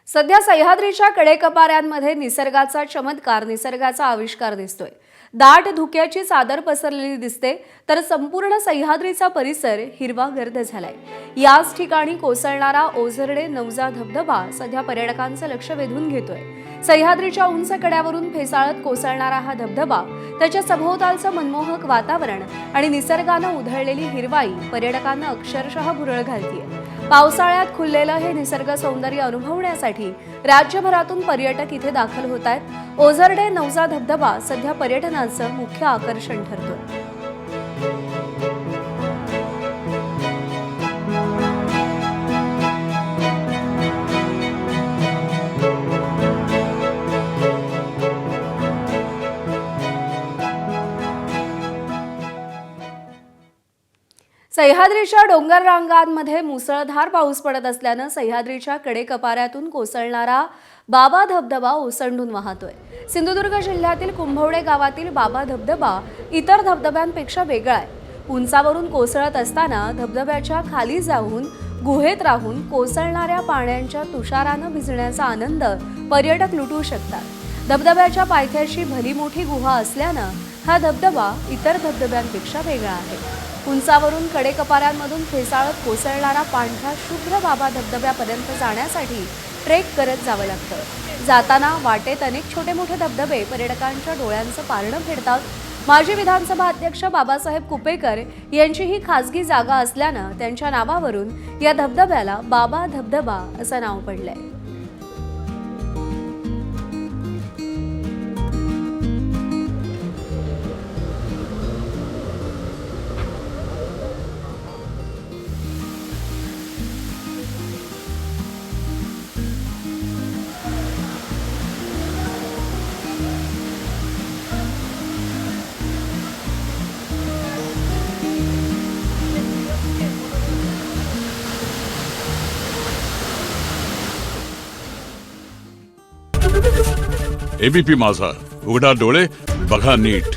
सध्या सह्याद्रीच्या कडेकपाऱ्यांमध्ये निसर्गाचा चमत्कार, निसर्गाचा आविष्कार दिसतोय। दाट धुक्याची चादर पसरलेली दिसते, तर संपूर्ण सह्याद्रीचा परिसर हिरवागर्द झालाय। याच ठिकाणी कोसळणारा ओझरडे नवजा धबधबा सध्या पर्यटकांचं लक्ष वेधून घेतोय। सह्याद्रीच्या उंच कड्यावरून फेसाळत कोसळणारा हा धबधबा, त्याच्या सभोवतालचं मनमोहक वातावरण आणि निसर्गानं उधळलेली हिरवाई पर्यटकांना अक्षरशः भुरळ घालतीये। पावसाळ्यात खुललेलं हे निसर्ग सौंदर्य अनुभवण्यासाठी राज्यभरातून पर्यटक इथे दाखल होत आहेत। ओझरडे नवजा धबधबा सध्या पर्यटनाचं मुख्य आकर्षण ठरतोय। सह्याद्रीच्या डोंगर रांगांमध्ये मुसळधार पाऊस पडत असल्यानं सह्याद्रीच्या कडेकपाऱ्यातून कोसळणारा बाबा धबधबा ओसंडून वाहतोय। सिंधुदुर्ग जिल्ह्यातील कुंभवडे गावातील बाबा धबधबा इतर धबधब्यांपेक्षा वेगळा आहे। उंचावरून कोसळत असताना धबधब्याच्या खाली जाऊन गुहेत राहून कोसळणाऱ्या पाण्याच्या तुषारानं भिजण्याचा आनंद पर्यटक लुटू शकतात। धबधब्याच्या पायथ्याशी भली मोठी गुहा असल्यानं हा धबधबा इतर धबधब्यांपेक्षा वेगळा आहे। उंचावरून कडेकपाऱ्यांमधून फेसाळत कोसळणारा पांढरा शुभ्र बाबा धबधब्यापर्यंत जाण्यासाठी ट्रेक करत जावं लागतं। जाताना वाटेत अनेक छोटे मोठे धबधबे पर्यटकांच्या डोळ्यांचं पारणं फेडतात। माजी विधानसभा अध्यक्ष बाबासाहेब कुपेकर यांची ही खासगी जागा असल्यानं त्यांच्या नावावरून या धबधब्याला बाबा धबधबा असं नाव पडलंय। एबीपी माझा, उघडा डोळे बघा नीट।